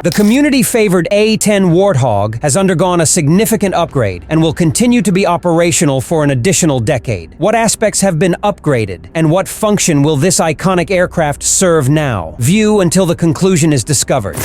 The community-favored A-10 Warthog has undergone a significant upgrade and will continue to be operational for an additional decade. What aspects have been upgraded, and what function will this iconic aircraft serve now? View until the conclusion is discovered.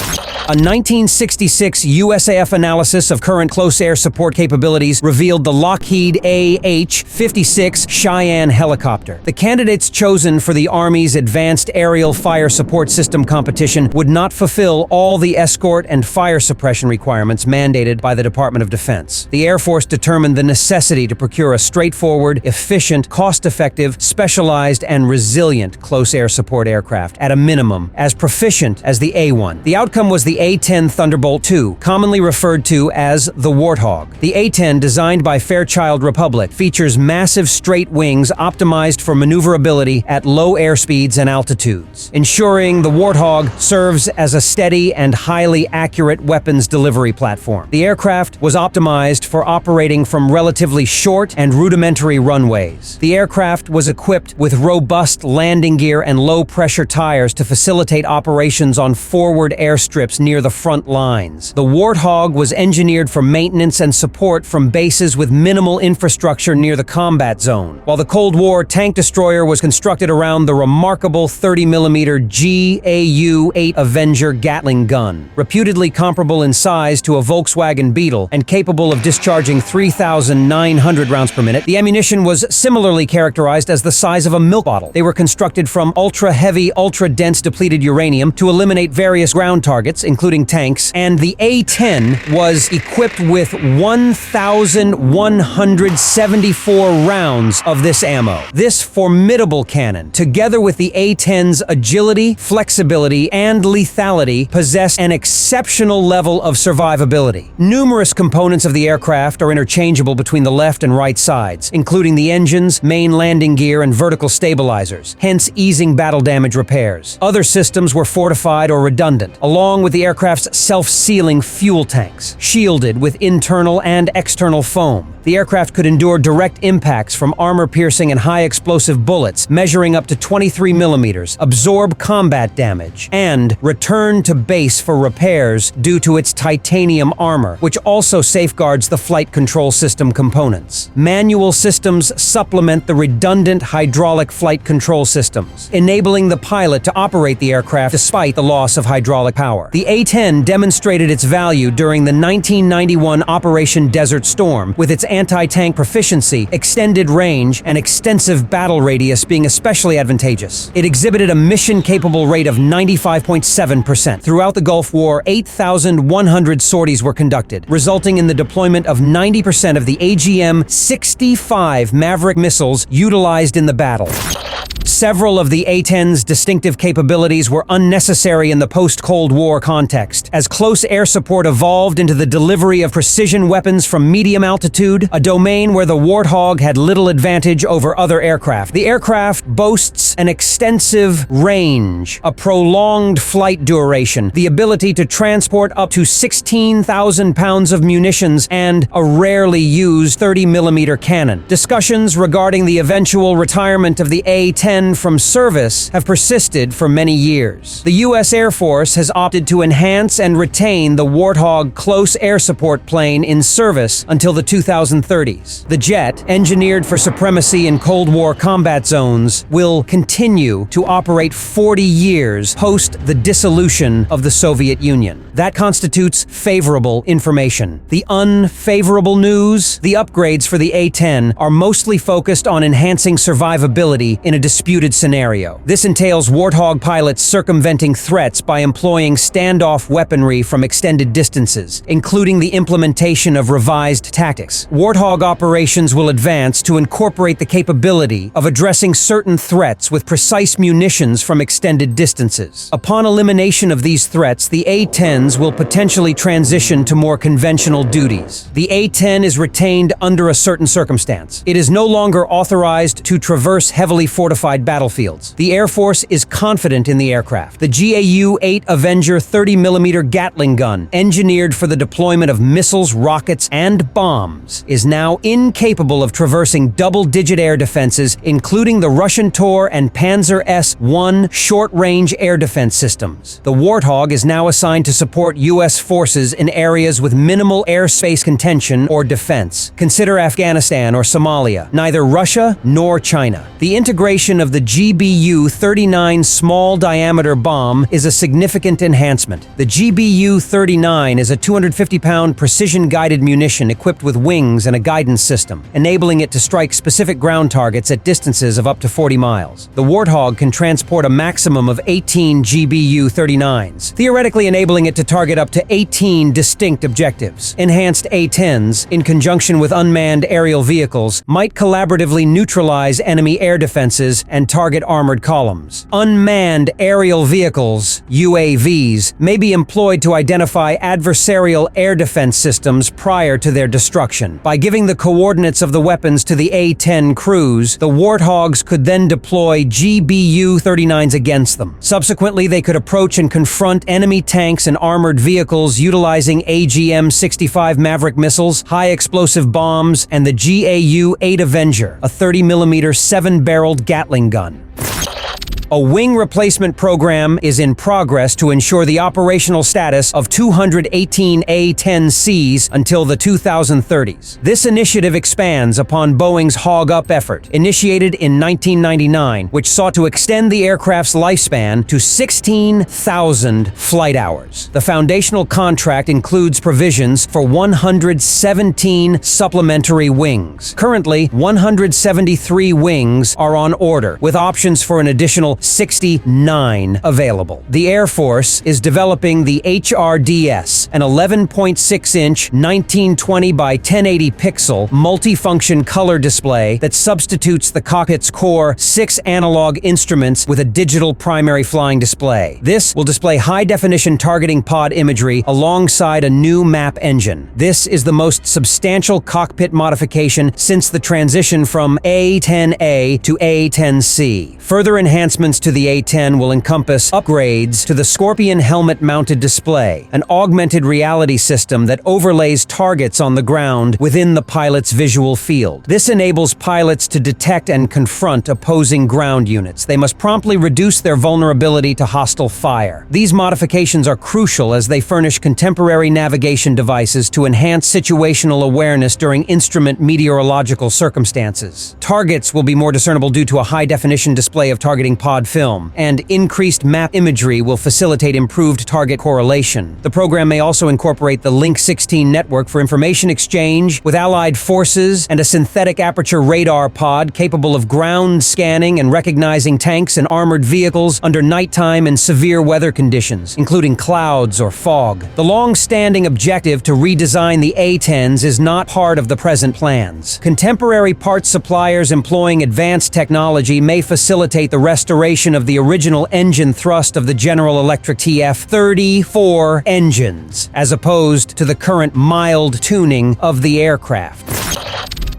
A 1966 USAF analysis of current close air support capabilities revealed the Lockheed AH-56 Cheyenne helicopter. The candidates chosen for the Army's Advanced Aerial Fire Support System competition would not fulfill all the escort and fire suppression requirements mandated by the Department of Defense. The Air Force determined the necessity to procure a straightforward, efficient, cost-effective, specialized, and resilient close air support aircraft, at a minimum, as proficient as the A-1. The outcome was the A-10 Thunderbolt II, commonly referred to as the Warthog. The A-10, designed by Fairchild Republic, features massive straight wings optimized for maneuverability at low airspeeds and altitudes, ensuring the Warthog serves as a steady and highly accurate weapons delivery platform. The aircraft was optimized for operating from relatively short and rudimentary runways. The aircraft was equipped with robust landing gear and low-pressure tires to facilitate operations on forward airstrips near the front lines. The Warthog was engineered for maintenance and support from bases with minimal infrastructure near the combat zone, while the Cold War tank destroyer was constructed around the remarkable 30mm GAU-8 Avenger Gatling gun, reputedly comparable in size to a Volkswagen Beetle and capable of discharging 3,900 rounds per minute. The ammunition was similarly characterized as the size of a milk bottle. They were constructed from ultra-heavy, ultra-dense depleted uranium to eliminate various ground targets, including tanks, and the A-10 was equipped with 1,174 rounds of this ammo. This formidable cannon, together with the A-10's agility, flexibility, and lethality, possess an exceptional level of survivability. Numerous components of the aircraft are interchangeable between the left and right sides, including the engines, main landing gear, and vertical stabilizers, hence easing battle damage repairs. Other systems were fortified or redundant, along with the aircraft's self-sealing fuel tanks, shielded with internal and external foam. The aircraft could endure direct impacts from armor-piercing and high-explosive bullets measuring up to 23mm, absorb combat damage, and return to base for repairs due to its titanium armor, which also safeguards the flight control system components. Manual systems supplement the redundant hydraulic flight control systems, enabling the pilot to operate the aircraft despite the loss of hydraulic power. The A-10 demonstrated its value during the 1991 Operation Desert Storm, with its anti-tank proficiency, extended range, and extensive battle radius being especially advantageous. It exhibited a mission-capable rate of 95.7%. Throughout the Gulf War, 8,100 sorties were conducted, resulting in the deployment of 90% of the AGM-65 Maverick missiles utilized in the battle. Several of the A-10's distinctive capabilities were unnecessary in the post-Cold War context, as close air support evolved into the delivery of precision weapons from medium altitude, a domain where the Warthog had little advantage over other aircraft. The aircraft boasts an extensive range, a prolonged flight duration, the ability to transport up to 16,000 pounds of munitions, and a rarely used 30mm cannon. Discussions regarding the eventual retirement of the A-10 from service have persisted for many years. The U.S. Air Force has opted to enhance and retain the Warthog close air support plane in service until the 2030s. The jet, engineered for supremacy in Cold War combat zones, will continue to operate 40 years post the dissolution of the Soviet Union. That constitutes favorable information. The unfavorable news: the upgrades for the A-10 are mostly focused on enhancing survivability in a disputed scenario. This entails Warthog pilots circumventing threats by employing standoff weaponry from extended distances, including the implementation of revised tactics. Warthog operations will advance to incorporate the capability of addressing certain threats with precise munitions from extended distances. Upon elimination of these threats, the A-10s will potentially transition to more conventional duties. The A-10 is retained under a certain circumstance. It is no longer authorized to traverse heavily fortified classified battlefields. The Air Force is confident in the aircraft. The GAU-8 Avenger 30mm Gatling gun, engineered for the deployment of missiles, rockets, and bombs, is now incapable of traversing double-digit air defenses, including the Russian Tor and Panzer S-1 short-range air defense systems. The Warthog is now assigned to support U.S. forces in areas with minimal airspace contention or defense. Consider Afghanistan or Somalia, neither Russia nor China. The integration of the GBU-39 small-diameter bomb is a significant enhancement. The GBU-39 is a 250-pound precision-guided munition equipped with wings and a guidance system, enabling it to strike specific ground targets at distances of up to 40 miles. The Warthog can transport a maximum of 18 GBU-39s, theoretically enabling it to target up to 18 distinct objectives. Enhanced A-10s, in conjunction with unmanned aerial vehicles, might collaboratively neutralize enemy air defenses and target armored columns. Unmanned aerial vehicles, UAVs, may be employed to identify adversarial air defense systems prior to their destruction. By giving the coordinates of the weapons to the A-10 crews, the Warthogs could then deploy GBU-39s against them. Subsequently, they could approach and confront enemy tanks and armored vehicles utilizing AGM-65 Maverick missiles, high-explosive bombs, and the GAU-8 Avenger, a 30mm 7-barreled Gatling gun. A wing replacement program is in progress to ensure the operational status of 218 A-10Cs until the 2030s. This initiative expands upon Boeing's Hog Up effort, initiated in 1999, which sought to extend the aircraft's lifespan to 16,000 flight hours. The foundational contract includes provisions for 117 supplementary wings. Currently, 173 wings are on order, with options for an additional 69 available. The Air Force is developing the HRDS, an 11.6-inch 1920 by 1080 pixel multifunction color display that substitutes the cockpit's core 6 analog instruments with a digital primary flying display. This will display high-definition targeting pod imagery alongside a new map engine. This is the most substantial cockpit modification since the transition from A-10A to A-10C. Further enhancements to the A-10 will encompass upgrades to the Scorpion helmet-mounted display, an augmented reality system that overlays targets on the ground within the pilot's visual field. This enables pilots to detect and confront opposing ground units. They must promptly reduce their vulnerability to hostile fire. These modifications are crucial as they furnish contemporary navigation devices to enhance situational awareness during instrument meteorological circumstances. Targets will be more discernible due to a high-definition display of targeting pod film, and increased map imagery will facilitate improved target correlation. The program may also incorporate the Link 16 network for information exchange with allied forces and a synthetic aperture radar pod capable of ground scanning and recognizing tanks and armored vehicles under nighttime and severe weather conditions, including clouds or fog. The long-standing objective to redesign the A-10s is not part of the present plans. Contemporary parts suppliers employing advanced technology may facilitate the restoration of the original engine thrust of the General Electric TF-34 engines, as opposed to the current mild tuning of the aircraft.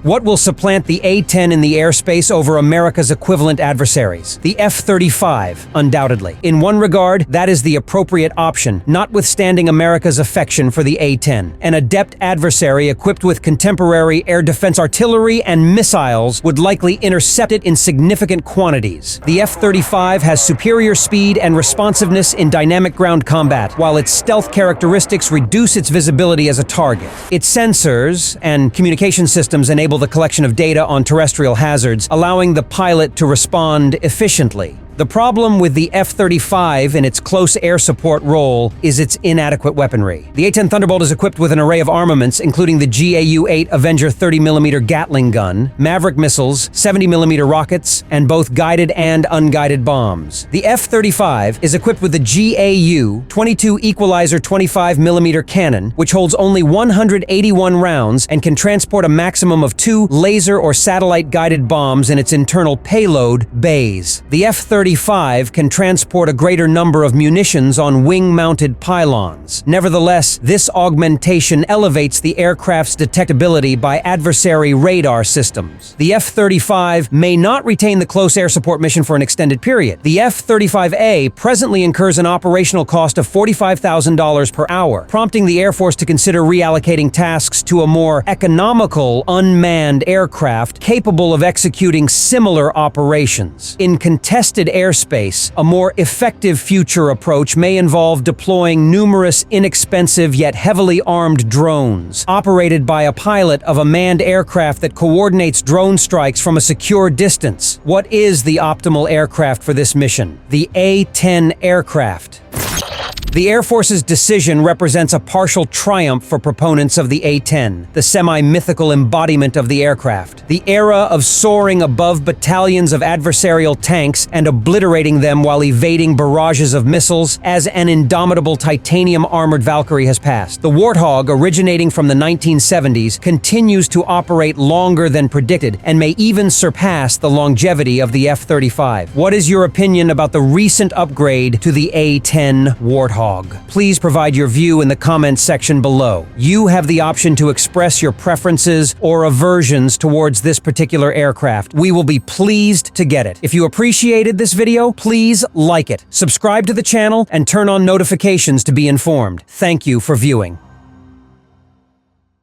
What will supplant the A-10 in the airspace over America's equivalent adversaries? The F-35, undoubtedly. In one regard, that is the appropriate option, notwithstanding America's affection for the A-10. An adept adversary equipped with contemporary air defense artillery and missiles would likely intercept it in significant quantities. The F-35 has superior speed and responsiveness in dynamic ground combat, while its stealth characteristics reduce its visibility as a target. Its sensors and communication systems enable the collection of data on terrestrial hazards, allowing the pilot to respond efficiently. The problem with the F-35 in its close air support role is its inadequate weaponry. The A-10 Thunderbolt is equipped with an array of armaments, including the GAU-8 Avenger 30mm Gatling gun, Maverick missiles, 70mm rockets, and both guided and unguided bombs. The F-35 is equipped with the GAU-22 Equalizer 25mm cannon, which holds only 181 rounds and can transport a maximum of 2 laser or satellite-guided bombs in its internal payload bays. The F-35 F-35 can transport a greater number of munitions on wing-mounted pylons. Nevertheless, this augmentation elevates the aircraft's detectability by adversary radar systems. The F-35 may not retain the close air support mission for an extended period. The F-35A presently incurs an operational cost of $45,000 per hour, prompting the Air Force to consider reallocating tasks to a more economical unmanned aircraft capable of executing similar operations. In contested airspace, a more effective future approach may involve deploying numerous inexpensive yet heavily armed drones, operated by a pilot of a manned aircraft that coordinates drone strikes from a secure distance. What is the optimal aircraft for this mission? The A-10 aircraft. The Air Force's decision represents a partial triumph for proponents of the A-10, the semi-mythical embodiment of the aircraft. The era of soaring above battalions of adversarial tanks and obliterating them while evading barrages of missiles as an indomitable titanium-armored Valkyrie has passed. The Warthog, originating from the 1970s, continues to operate longer than predicted and may even surpass the longevity of the F-35. What is your opinion about the recent upgrade to the A-10 Warthog? Please provide your view in the comments section below. You have the option to express your preferences or aversions towards this particular aircraft. We will be pleased to get it. If you appreciated this video, please like it, subscribe to the channel, and turn on notifications to be informed. Thank you for viewing.